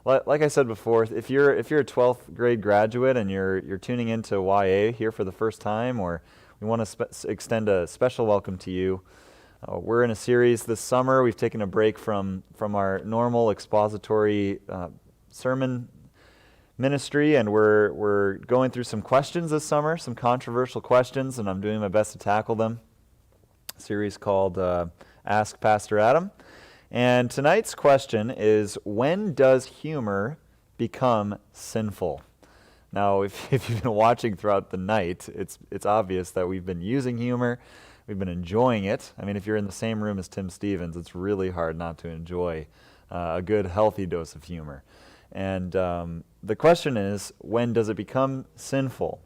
Like I said before, if you're a 12th grade graduate and you're tuning into YA here for the first time, or we want to extend a special welcome to you. We're in a series this summer. We've taken a break from our normal expository sermon ministry, and we're going through some questions this summer, some controversial questions, and I'm doing my best to tackle them. A series called Ask Pastor Adam. And tonight's question is, when does humor become sinful? Now, if you've been watching throughout the night, it's obvious that we've been using humor. We've been enjoying it. I mean, if you're in the same room as Tim Stevens, it's really hard not to enjoy a good, healthy dose of humor. And the question is, when does it become sinful?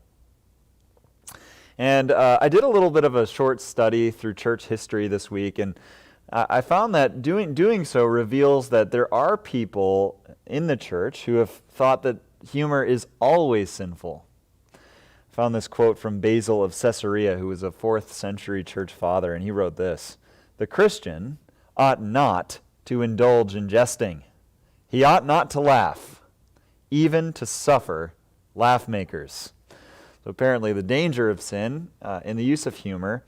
And I did a little bit of a short study through church history this week, and I found that doing so reveals that there are people in the church who have thought that humor is always sinful. I found this quote from Basil of Caesarea, who was a 4th century church father, and he wrote this: "The Christian ought not to indulge in jesting. He ought not to laugh, even to suffer laugh-makers." So apparently the danger of sin in the use of humor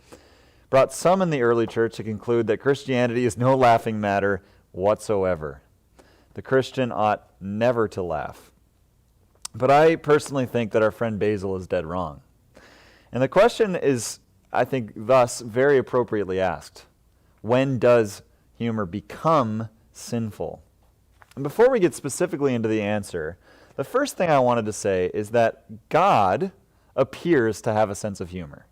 brought some in the early church to conclude that Christianity is no laughing matter whatsoever. The Christian ought never to laugh. But I personally think that our friend Basil is dead wrong. And the question is, I think, thus very appropriately asked: when does humor become sinful? And before we get specifically into the answer, the first thing I wanted to say is that God appears to have a sense of humor.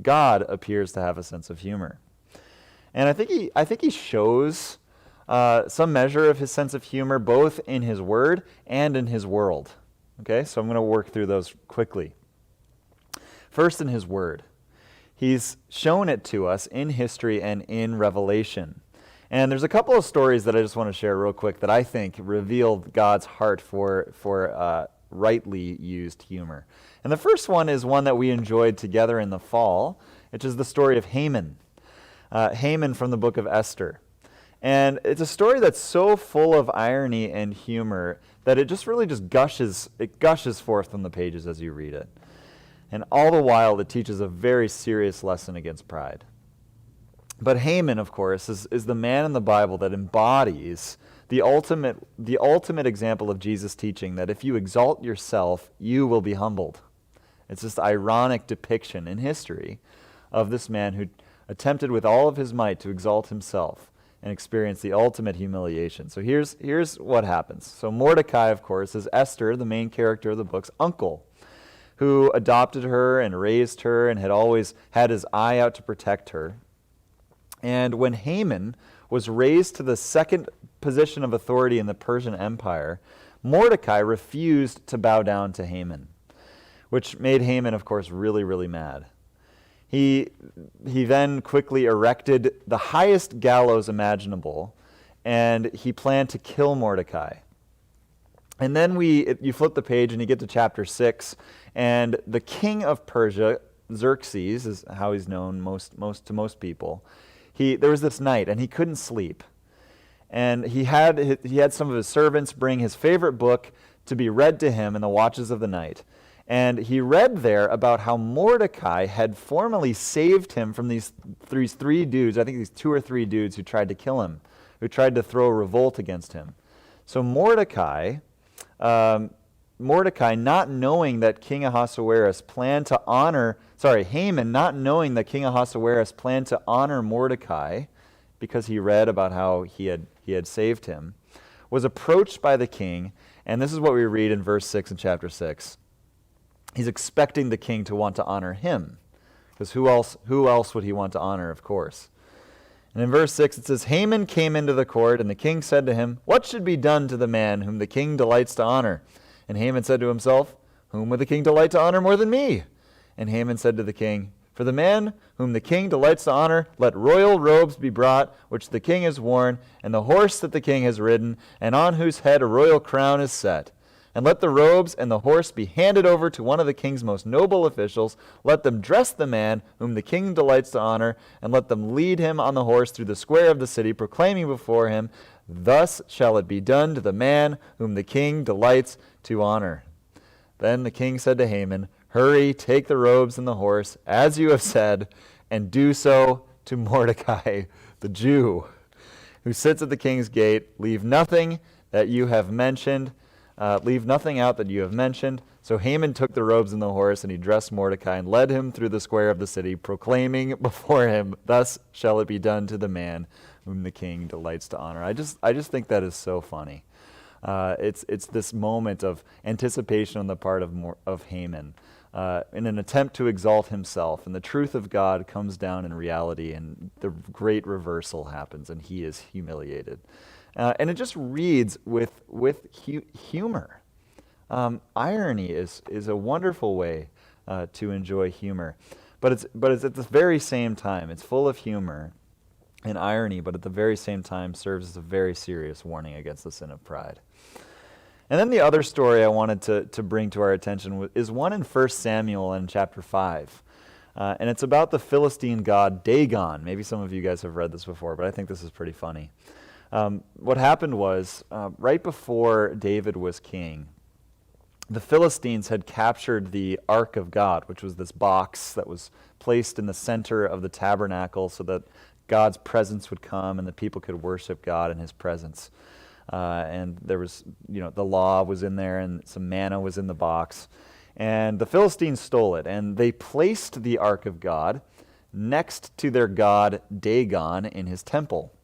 God appears to have a sense of humor. And I think he shows some measure of his sense of humor both in his word and in his world. Okay, so I'm going to work through those quickly. First, in his word. He's shown it to us in history and in Revelation. And there's a couple of stories that I just want to share real quick that I think reveal God's heart for rightly used humor. And the first one is one that we enjoyed together in the fall, which is the story of Haman. Haman from the book of Esther. And it's a story that's so full of irony and humor that it just really gushes forth from the pages as you read it. And all the while it teaches a very serious lesson against pride. But Haman, of course, is the man in the Bible that embodies the ultimate example of Jesus' teaching that if you exalt yourself, you will be humbled. It's this ironic depiction in history of this man who attempted with all of his might to exalt himself and experience the ultimate humiliation. So here's what happens. So Mordecai, of course, is Esther, the main character of the book's uncle, who adopted her and raised her and had always had his eye out to protect her. And when Haman was raised to the second position of authority in the Persian Empire, Mordecai refused to bow down to Haman, which made Haman, of course, really, really mad. He then quickly erected the highest gallows imaginable, and he planned to kill Mordecai. And then you flip the page and you get to chapter 6, and the king of Persia, Xerxes is how he's known to most people. There was this night, and he couldn't sleep. And he had some of his servants bring his favorite book to be read to him in the watches of the night. And he read there about how Mordecai had formerly saved him from these three dudes, I think these 2 or 3 dudes who tried to kill him, who tried to throw a revolt against him. So Mordecai, not knowing that King Ahasuerus planned to honor, Haman not knowing that King Ahasuerus planned to honor Mordecai because he read about how he had saved him, was approached by the king, and this is what we read in verse 6 in chapter 6. He's expecting the king to want to honor him, because who else would he want to honor, of course? And in verse 6 it says, Haman came into the court, and the king said to him, "What should be done to the man whom the king delights to honor?" And Haman said to himself, "Whom would the king delight to honor more than me?" And Haman said to the king, "For the man whom the king delights to honor, let royal robes be brought, which the king has worn, and the horse that the king has ridden, and on whose head a royal crown is set. And let the robes and the horse be handed over to one of the king's most noble officials. Let them dress the man whom the king delights to honor, and let them lead him on the horse through the square of the city, proclaiming before him Thus shall it be done to the man whom the king delights to honor. Then the king said to Haman, Hurry, take the robes and the horse, as you have said, and do so to Mordecai, the Jew, who sits at the king's gate. Leave nothing that you have mentioned. Leave nothing out that you have mentioned. So Haman took the robes and the horse, and he dressed Mordecai and led him through the square of the city, proclaiming before him, Thus shall it be done to the man whom the king delights to honor. I just think that is so funny. It's this moment of anticipation on the part of Haman in an attempt to exalt himself, and the truth of God comes down in reality, and the great reversal happens, and he is humiliated. And it just reads with humor. Irony is a wonderful way to enjoy humor, but it's at the very same time, it's full of humor and irony, but at the very same time serves as a very serious warning against the sin of pride. And then the other story I wanted to bring to our attention is one in 1 Samuel in chapter 5. And it's about the Philistine god Dagon. Maybe some of you guys have read this before, but I think this is pretty funny. What happened was, right before David was king, the Philistines had captured the Ark of God, which was this box that was placed in the center of the tabernacle so that God's presence would come and the people could worship God in his presence. And there was, the law was in there and some manna was in the box. And the Philistines stole it, and they placed the Ark of God next to their god Dagon in his temple.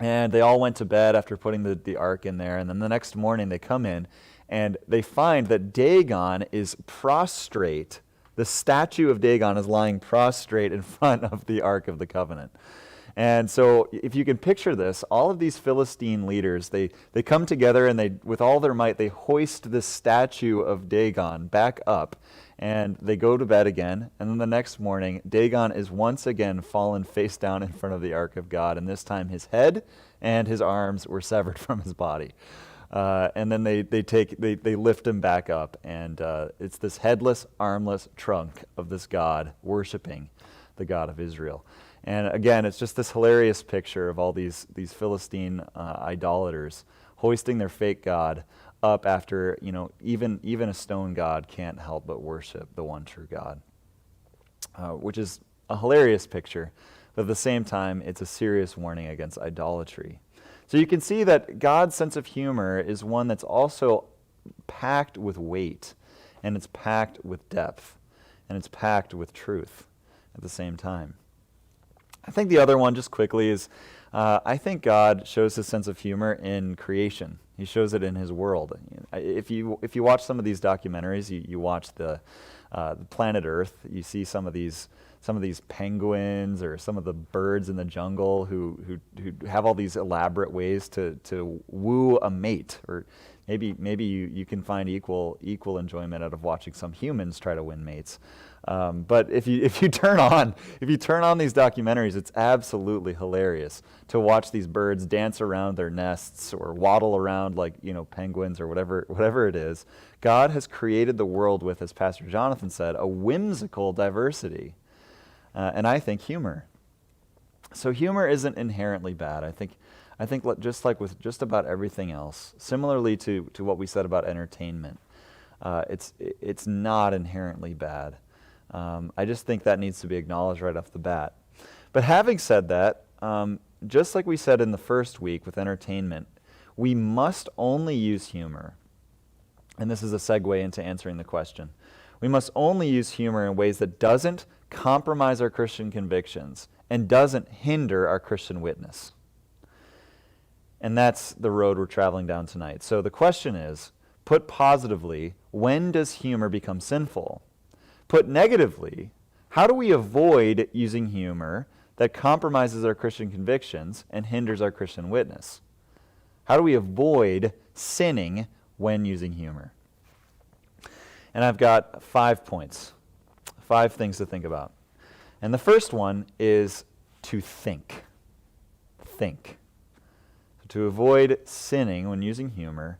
And they all went to bed after putting the Ark in there, and then the next morning they come in and they find that Dagon is prostrate. The statue of Dagon is lying prostrate in front of the Ark of the Covenant. And so if you can picture this, all of these Philistine leaders, they come together and with all their might, they hoist this statue of Dagon back up, and they go to bed again. And then the next morning, Dagon is once again fallen face down in front of the Ark of God, and this time his head and his arms were severed from his body. And then they lift him back up, and it's this headless, armless trunk of this god worshiping the God of Israel. And again, it's just this hilarious picture of all these Philistine idolaters hoisting their fake god up after, even a stone god can't help but worship the one true God, which is a hilarious picture, but at the same time, it's a serious warning against idolatry. So you can see that God's sense of humor is one that's also packed with weight, and it's packed with depth, and it's packed with truth at the same time. I think the other one, just quickly, is I think God shows his sense of humor in creation. He shows it in his world. If you watch some of these documentaries, you watch the Planet Earth, you see some of these penguins or some of the birds in the jungle who have all these elaborate ways to woo a mate, or maybe you can find equal enjoyment out of watching some humans try to win mates. But if you turn on these documentaries, it's absolutely hilarious to watch these birds dance around their nests or waddle around like penguins or whatever it is. God has created the world with, as Pastor Jonathan said, a whimsical diversity, and I think humor. So humor isn't inherently bad. I think just like with just about everything else, similarly to what we said about entertainment, it's not inherently bad. I just think that needs to be acknowledged right off the bat. But having said that, just like we said in the first week with entertainment, we must only use humor. And this is a segue into answering the question. We must only use humor in ways that doesn't compromise our Christian convictions and doesn't hinder our Christian witness. And that's the road we're traveling down tonight. So the question is, put positively, when does humor become sinful? Put negatively, how do we avoid using humor that compromises our Christian convictions and hinders our Christian witness? How do we avoid sinning when using humor? And I've got 5 points, 5 things to think about. And the first one is to think. Think. So to avoid sinning when using humor,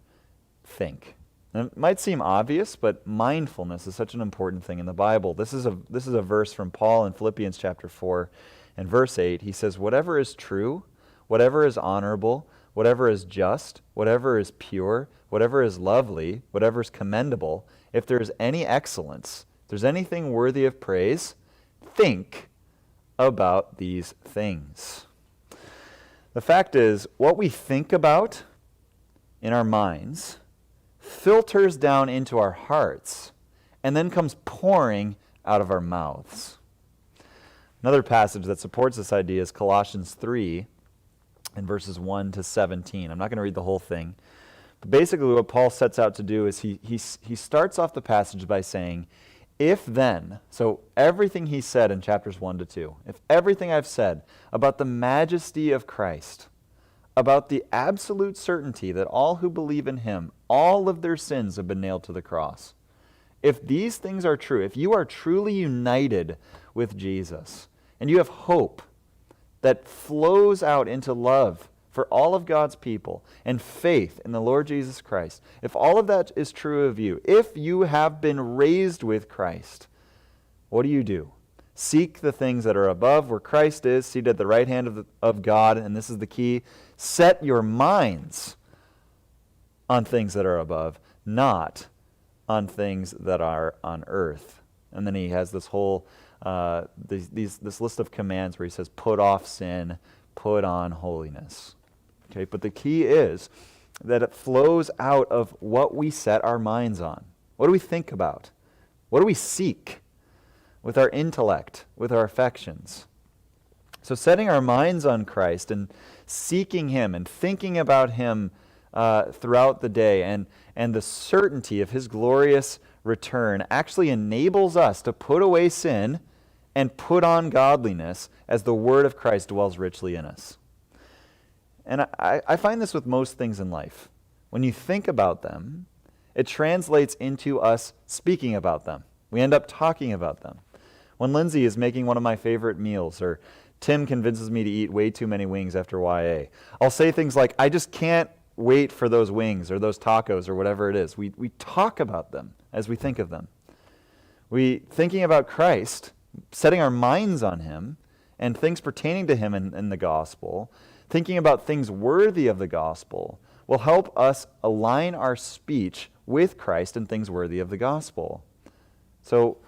think. And it might seem obvious, but mindfulness is such an important thing in the Bible. This is a verse from Paul in Philippians chapter 4 and verse 8. He says, whatever is true, whatever is honorable, whatever is just, whatever is pure, whatever is lovely, whatever is commendable, if there is any excellence, if there's anything worthy of praise, think about these things. The fact is, what we think about in our minds filters down into our hearts and then comes pouring out of our mouths. Another passage that supports this idea is Colossians 3 in verses 1 to 17. I'm not going to read the whole thing, but basically what Paul sets out to do is he starts off the passage by saying, if then, so everything he said in chapters 1 to 2, if everything I've said about the majesty of Christ, about the absolute certainty that all who believe in him, all of their sins have been nailed to the cross, if these things are true, if you are truly united with Jesus, and you have hope that flows out into love for all of God's people and faith in the Lord Jesus Christ, if all of that is true of you, if you have been raised with Christ, what do? Seek the things that are above, where Christ is, seated at the right hand of God, and this is the key, set your minds on things that are above, not on things that are on earth. And then he has this whole, this list of commands where he says, put off sin, put on holiness. Okay, but the key is that it flows out of what we set our minds on. What do we think about? What do we seek with our intellect, with our affections? So setting our minds on Christ and seeking him and thinking about him throughout the day and the certainty of his glorious return actually enables us to put away sin and put on godliness as the word of Christ dwells richly in us. And I find this with most things in life. When you think about them, it translates into us speaking about them. We end up talking about them. When Lindsay is making one of my favorite meals, or Tim convinces me to eat way too many wings after YA, I'll say things like, I just can't wait for those wings or those tacos or whatever it is. We talk about them as we think of them. Thinking about Christ, setting our minds on him and things pertaining to him in the gospel, thinking about things worthy of the gospel, will help us align our speech with Christ and things worthy of the gospel. So,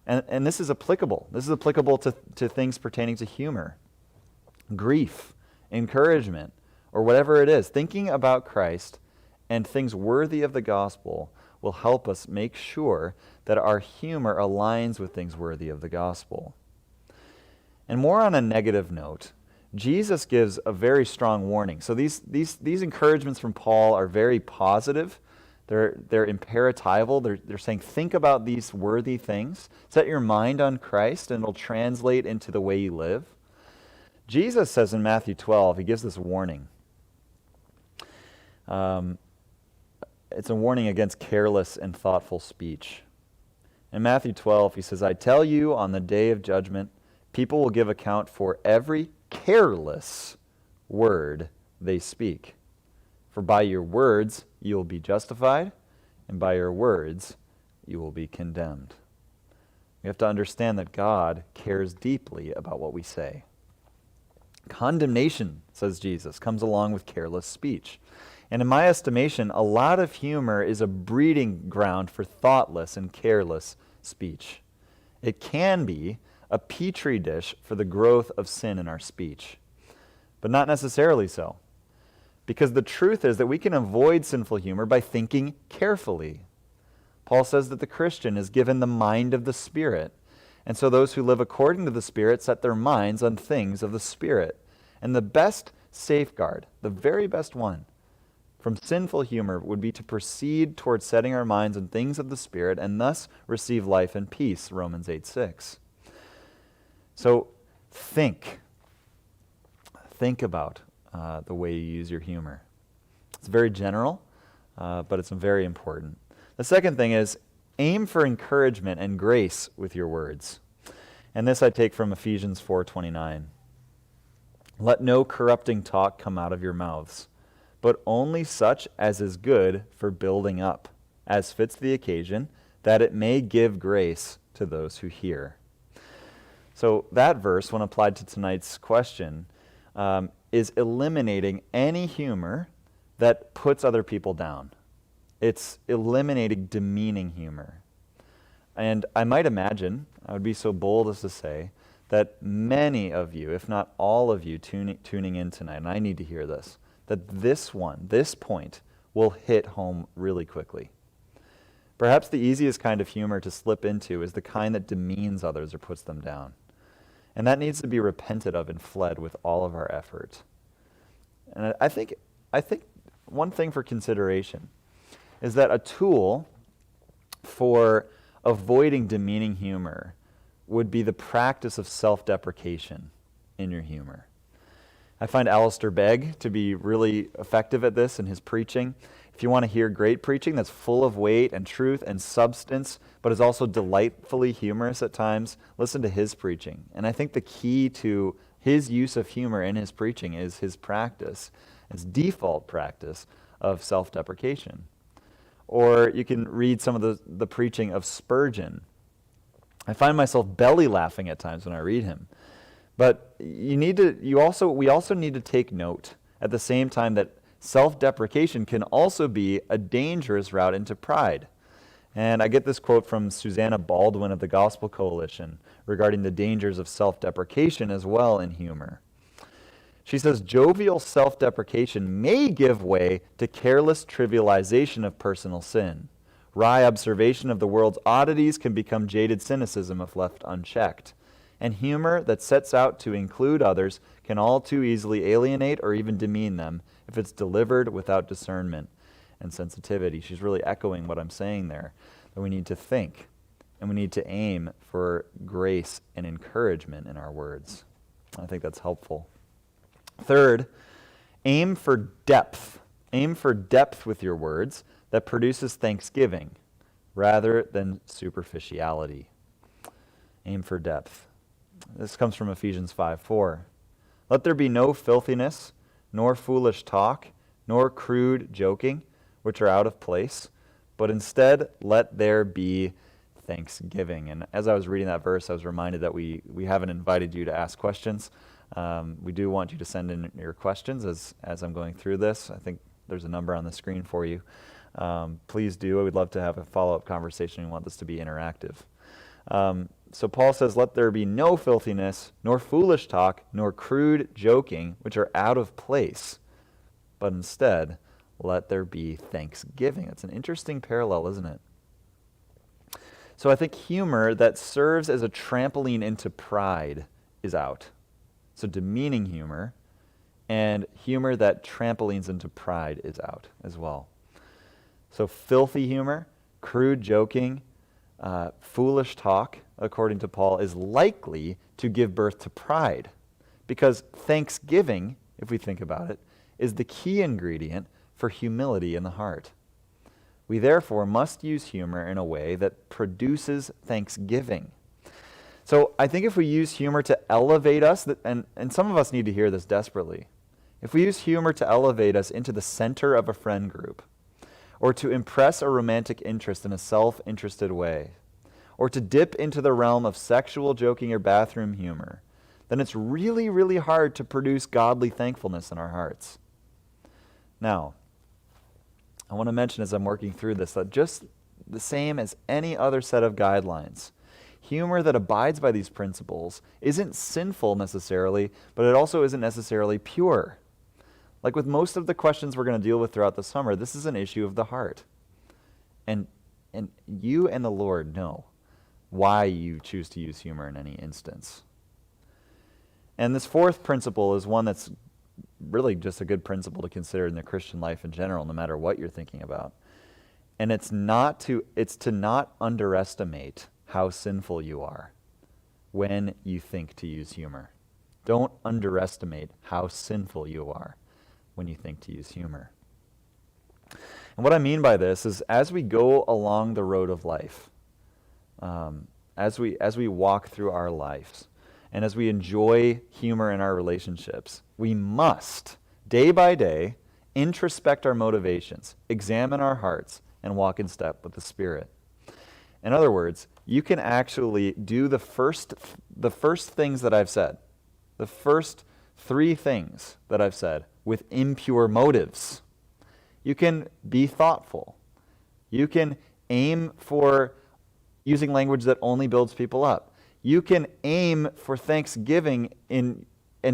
and this is applicable. This is applicable to things pertaining to humor, grief, encouragement, or whatever it is. Thinking about Christ and things worthy of the gospel will help us make sure that our humor aligns with things worthy of the gospel. And more on a negative note, Jesus gives a very strong warning. So these encouragements from Paul are very positive. They're imperatival. They're saying, think about these worthy things. Set your mind on Christ, and it'll translate into the way you live. Jesus says in Matthew 12, he gives this warning. It's a warning against careless and thoughtful speech. In Matthew 12, he says, I tell you, on the day of judgment, people will give account for every careless word they speak. For by your words you will be justified, and by your words you will be condemned. We have to understand that God cares deeply about what we say. Condemnation, says Jesus, comes along with careless speech. And in my estimation, a lot of humor is a breeding ground for thoughtless and careless speech. It can be a petri dish for the growth of sin in our speech, but not necessarily so. Because the truth is that we can avoid sinful humor by thinking carefully. Paul says that the Christian is given the mind of the Spirit, and so those who live according to the Spirit set their minds on things of the Spirit. And the best safeguard, the very best one, from sinful humor would be to proceed towards setting our minds on things of the Spirit and thus receive life and peace, Romans 8:6. So think about the way you use your humor. It's very general, but it's very important. The second thing is aim for encouragement and grace with your words. And this I take from Ephesians 4:29. Let no corrupting talk come out of your mouths, but only such as is good for building up, as fits the occasion, that it may give grace to those who hear. So that verse, when applied to tonight's question, is eliminating any humor that puts other people down. It's eliminating demeaning humor. And I might imagine, I would be so bold as to say, that many of you, if not all of you tuning in tonight, and I need to hear this, that this point, will hit home really quickly. Perhaps the easiest kind of humor to slip into is the kind that demeans others or puts them down. And that needs to be repented of and fled with all of our effort. And I think one thing for consideration is that a tool for avoiding demeaning humor would be the practice of self-deprecation in your humor. I find Alistair Begg to be really effective at this in his preaching. If you want to hear great preaching that's full of weight and truth and substance, but is also delightfully humorous at times, listen to his preaching. And I think the key to his use of humor in his preaching is his practice, his default practice of self-deprecation. Or you can read some of the preaching of Spurgeon. I find myself belly laughing at times when I read him. But we also need to take note at the same time that self-deprecation can also be a dangerous route into pride. And I get this quote from Susanna Baldwin of the Gospel Coalition regarding the dangers of self-deprecation as well in humor. She says, jovial self-deprecation may give way to careless trivialization of personal sin. Wry observation of the world's oddities can become jaded cynicism if left unchecked. And humor that sets out to include others can all too easily alienate or even demean them if it's delivered without discernment and sensitivity. She's really echoing what I'm saying there, that we need to think and we need to aim for grace and encouragement in our words. I think that's helpful. Third, aim for depth. Aim for depth with your words that produces thanksgiving rather than superficiality. Aim for depth. This comes from Ephesians 5:4. Let there be no filthiness, nor foolish talk, nor crude joking, which are out of place, but instead let there be thanksgiving. And as I was reading that verse, I was reminded that we haven't invited you to ask questions. We do want you to send in your questions as I'm going through this. I think there's a number on the screen for you. Please do. I would love to have a follow-up conversation. We want this to be interactive. So Paul says, let there be no filthiness, nor foolish talk, nor crude joking, which are out of place, but instead let there be thanksgiving. That's an interesting parallel, isn't it? So I think humor that serves as a trampoline into pride is out. So demeaning humor and humor that trampolines into pride is out as well. So filthy humor, crude joking, foolish talk, according to Paul, is likely to give birth to pride. Because thanksgiving, if we think about it, is the key ingredient for humility in the heart. We therefore must use humor in a way that produces thanksgiving. So I think if we use humor to elevate us, and some of us need to hear this desperately, if we use humor to elevate us into the center of a friend group, or to impress a romantic interest in a self-interested way, or to dip into the realm of sexual joking or bathroom humor, then it's really, really hard to produce godly thankfulness in our hearts. Now, I want to mention as I'm working through this that just the same as any other set of guidelines, humor that abides by these principles isn't sinful necessarily, but it also isn't necessarily pure. Like with most of the questions we're going to deal with throughout the summer, this is an issue of the heart. And you and the Lord know why you choose to use humor in any instance. And this fourth principle is one that's really just a good principle to consider in the Christian life in general, no matter what you're thinking about. And it's to not underestimate how sinful you are when you think to use humor. Don't underestimate how sinful you are when you think to use humor. And what I mean by this is as we go along the road of life, as we walk through our lives, and as we enjoy humor in our relationships, we must, day by day, introspect our motivations, examine our hearts, and walk in step with the Spirit. In other words, you can actually do the first things that I've said, the first three things that I've said with impure motives. You can be thoughtful. You can aim for using language that only builds people up. You can aim for thanksgiving in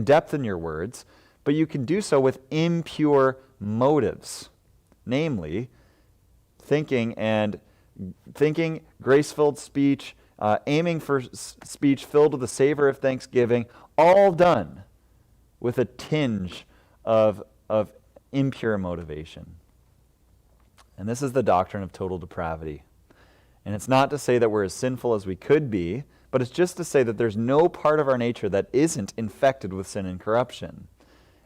depth in your words, but you can do so with impure motives, namely thinking, grace-filled speech, aiming for speech filled with the savor of thanksgiving, all done with a tinge of impure motivation. And this is the doctrine of total depravity. And it's not to say that we're as sinful as we could be, but it's just to say that there's no part of our nature that isn't infected with sin and corruption.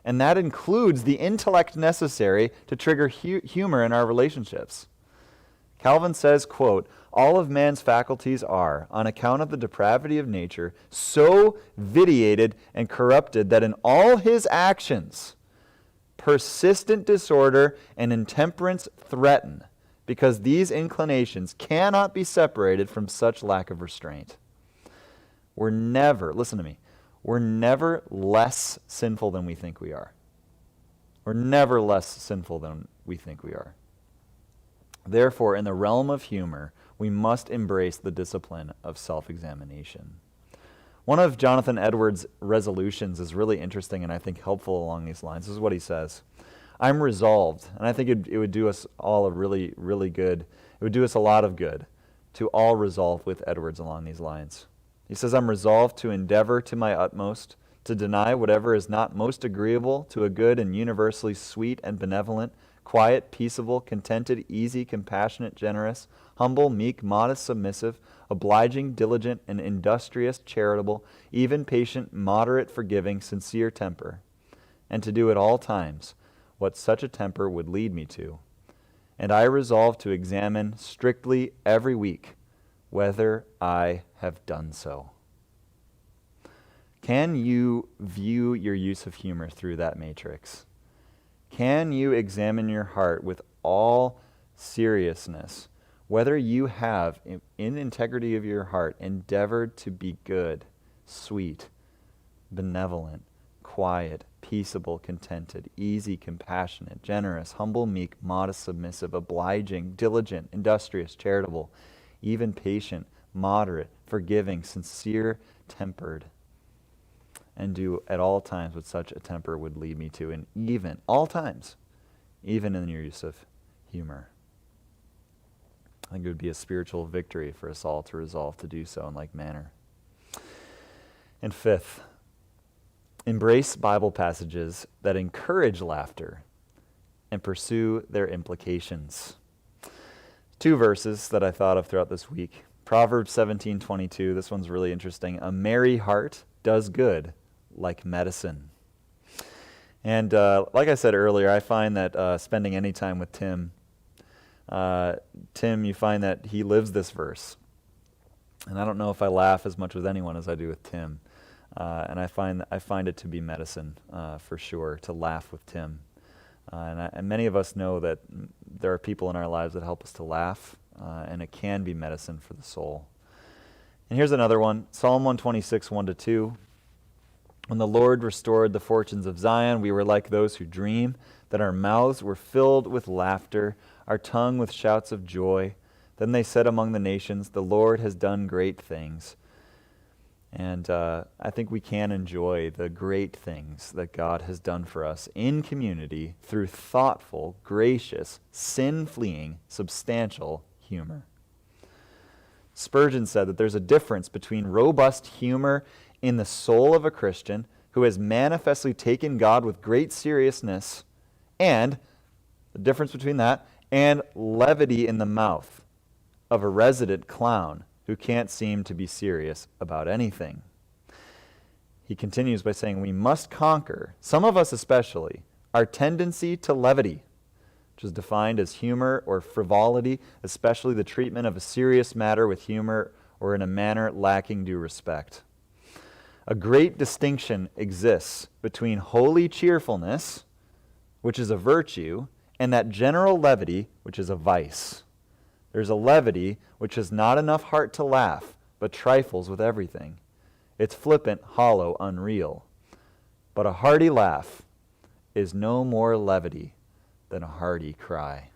And that includes the intellect necessary to trigger humor in our relationships. Calvin says, quote, "All of man's faculties are, on account of the depravity of nature, so vitiated and corrupted that in all his actions, persistent disorder and intemperance threaten, because these inclinations cannot be separated from such lack of restraint." We're never, listen to me, we're never less sinful than we think we are. We're never less sinful than we think we are. Therefore, in the realm of humor, we must embrace the discipline of self-examination. One of Jonathan Edwards' resolutions is really interesting and I think helpful along these lines. This is what he says. "I'm resolved," and I think it would do us all a really, really good, it would do us a lot of good to all resolve with Edwards along these lines. He says, "I'm resolved to endeavor to my utmost to deny whatever is not most agreeable to a good and universally sweet and benevolent, quiet, peaceable, contented, easy, compassionate, generous, humble, meek, modest, submissive, obliging, diligent, and industrious, charitable, even patient, moderate, forgiving, sincere temper, and to do at all times what such a temper would lead me to. And I resolve to examine strictly every week whether I have done so." Can you view your use of humor through that matrix? Can you examine your heart with all seriousness whether you have, in integrity of your heart, endeavored to be good, sweet, benevolent, quiet, peaceable, contented, easy, compassionate, generous, humble, meek, modest, submissive, obliging, diligent, industrious, charitable, even patient, moderate, forgiving, sincere, tempered, and do at all times what such a temper would lead me to, and even, all times, even in your use of humor? I think it would be a spiritual victory for us all to resolve to do so in like manner. And fifth, embrace Bible passages that encourage laughter and pursue their implications. Two verses that I thought of throughout this week. Proverbs 17:22, this one's really interesting. "A merry heart does good like medicine." And like I said earlier, I find that spending any time with Tim, you find that he lives this verse. And I don't know if I laugh as much with anyone as I do with Tim. And I find it to be medicine for sure, to laugh with Tim. And many of us know that there are people in our lives that help us to laugh, and it can be medicine for the soul. And here's another one, Psalm 126, 1-2. "When the Lord restored the fortunes of Zion, we were like those who dream, that our mouths were filled with laughter, our tongue with shouts of joy. Then they said among the nations, the Lord has done great things." And I think we can enjoy the great things that God has done for us in community through thoughtful, gracious, sin-fleeing, substantial humor. Spurgeon said that there's a difference between robust humor in the soul of a Christian who has manifestly taken God with great seriousness, and the difference between that and levity in the mouth of a resident clown who can't seem to be serious about anything. He continues by saying, "We must conquer, some of us especially, our tendency to levity," which is defined as humor or frivolity, especially the treatment of a serious matter with humor or in a manner lacking due respect. A great distinction exists between holy cheerfulness, which is a virtue, and that general levity, which is a vice. There's a levity which has not enough heart to laugh, but trifles with everything. It's flippant, hollow, unreal. but a hearty laugh is no more levity than a hearty cry.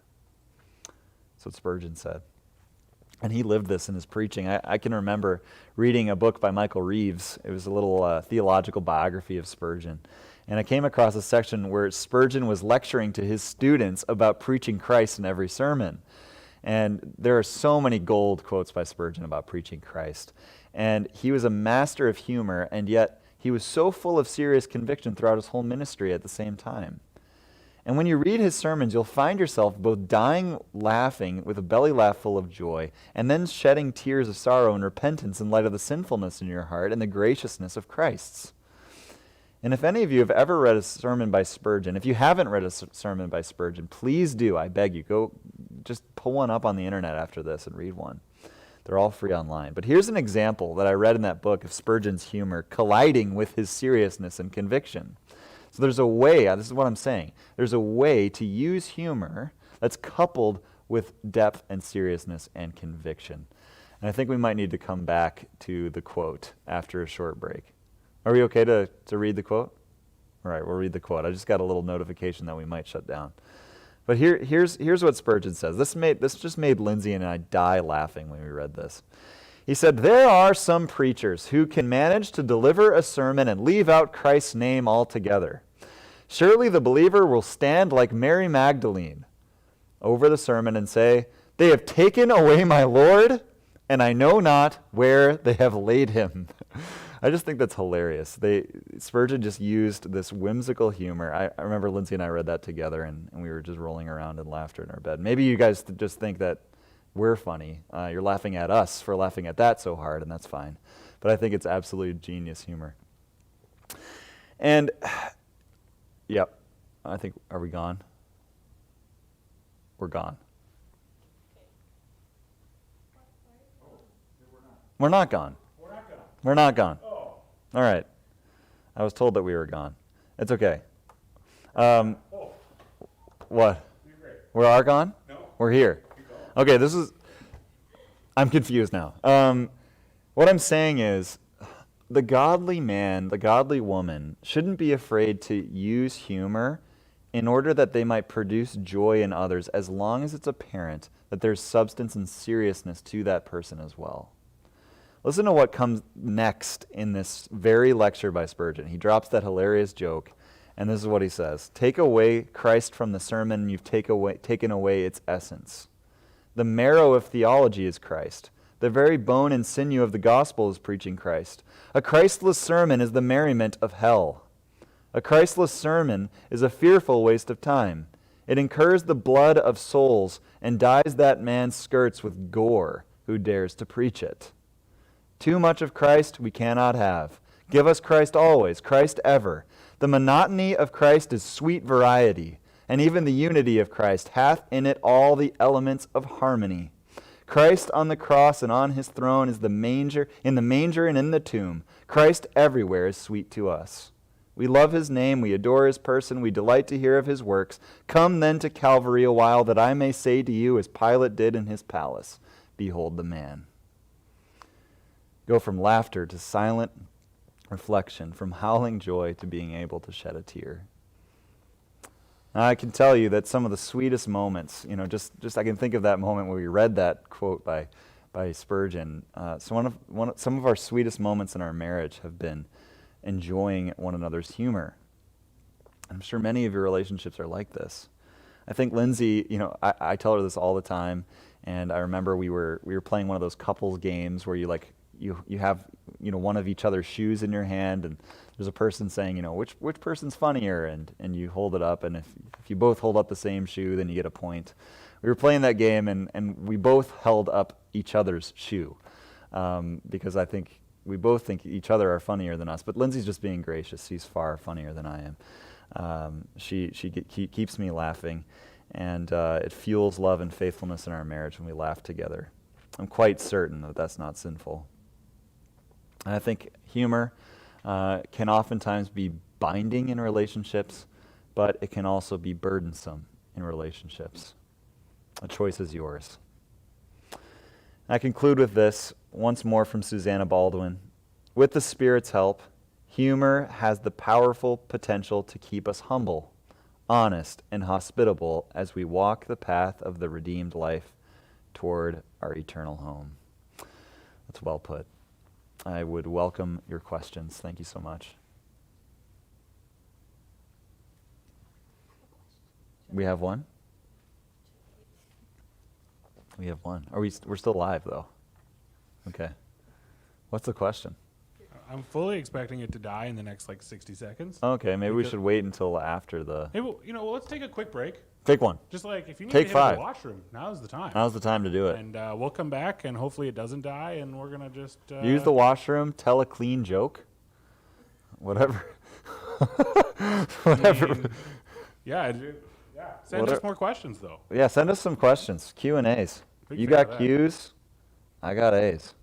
That's what Spurgeon said. And he lived this in his preaching. I can remember reading a book by Michael Reeves. It was a little theological biography of Spurgeon. And I came across a section where Spurgeon was lecturing to his students about preaching Christ in every sermon. And there are so many gold quotes by Spurgeon about preaching Christ. And he was a master of humor, and yet he was so full of serious conviction throughout his whole ministry at the same time. And when you read his sermons, you'll find yourself both dying laughing with a belly laugh full of joy, and then shedding tears of sorrow and repentance in light of the sinfulness in your heart and the graciousness of Christ's. And if any of you have ever read a sermon by Spurgeon, if you haven't read a sermon by Spurgeon, please do, I beg you. Go just pull one up on the internet after this and read one. They're all free online. But here's an example that I read in that book of Spurgeon's humor colliding with his seriousness and conviction. So there's a way, this is what I'm saying, there's a way to use humor that's coupled with depth and seriousness and conviction. And I think we might need to come back to the quote after a short break. Are we okay to read the quote? All right, we'll read the quote. I just got a little notification that we might shut down. But here's what Spurgeon says. This just made Lindsay and I die laughing when we read this. He said, "There are some preachers who can manage to deliver a sermon and leave out Christ's name altogether. Surely the believer will stand like Mary Magdalene over the sermon and say, 'They have taken away my Lord, and I know not where they have laid him.'" I just think that's hilarious. Spurgeon just used this whimsical humor. I remember Lindsay and I read that together, and we were just rolling around in laughter in our bed. Maybe you guys just think that we're funny. You're laughing at us for laughing at that so hard, and that's fine. But I think it's absolute genius humor. And, yep, I think, are we gone? We're gone. We're not gone. We're not gone. All right. I was told that we were gone. It's okay. What? We are gone? No. We're here. Okay, I'm confused now. What I'm saying is, the godly man, the godly woman, shouldn't be afraid to use humor in order that they might produce joy in others, as long as it's apparent that there's substance and seriousness to that person as well. Listen to what comes next in this very lecture by Spurgeon. He drops that hilarious joke, and this is what he says. "Take away Christ from the sermon, and you've taken away its essence. The marrow of theology is Christ. The very bone and sinew of the gospel is preaching Christ. A Christless sermon is the merriment of hell. A Christless sermon is a fearful waste of time. It incurs the blood of souls and dyes that man's skirts with gore who dares to preach it. Too much of Christ we cannot have. Give us Christ always, Christ ever. The monotony of Christ is sweet variety, and even the unity of Christ hath in it all the elements of harmony. Christ on the cross and on his throne is in the manger and in the tomb. Christ everywhere is sweet to us. We love his name, we adore his person, we delight to hear of his works. Come then to Calvary a while, that I may say to you, as Pilate did in his palace, behold the man." Go from laughter to silent reflection, from howling joy to being able to shed a tear. Now, I can tell you that some of the sweetest moments, just I can think of that moment where we read that quote by Spurgeon. So some of our sweetest moments in our marriage have been enjoying one another's humor. I'm sure many of your relationships are like this. I think Lindsay, I tell her this all the time, and I remember we were playing one of those couples games where you have one of each other's shoes in your hand, and there's a person saying which person's funnier, and you hold it up, and if you both hold up the same shoe, then you get a point. We were playing that game, and we both held up each other's shoe because I think we both think each other are funnier than us. But Lindsay's just being gracious. She's far funnier than I am. She keeps me laughing, and it fuels love and faithfulness in our marriage when we laugh together. I'm quite certain that that's not sinful. And I think humor can oftentimes be binding in relationships, but it can also be burdensome in relationships. The choice is yours. I conclude with this, once more from Susanna Baldwin. With the Spirit's help, Humor has the powerful potential to keep us humble, honest, and hospitable as we walk the path of the redeemed life toward our eternal home. That's well put. I would welcome your questions. Thank you so much. We have one? We have one. We're still live, though. Okay. What's the question? I'm fully expecting it to die in the next 60 seconds. Okay, maybe we should wait until after the... Hey, well, let's take a quick break. Take one. Just if you need Take to hit 5. the washroom, now's the time. Now's the time to do it. And we'll come back, and hopefully it doesn't die, and we're going to just... Use the washroom, tell a clean joke. Whatever. Whatever. Yeah. Send us more questions, though. Yeah, send us some questions. Q&As. You Big fan got of that. Q's, I got A's.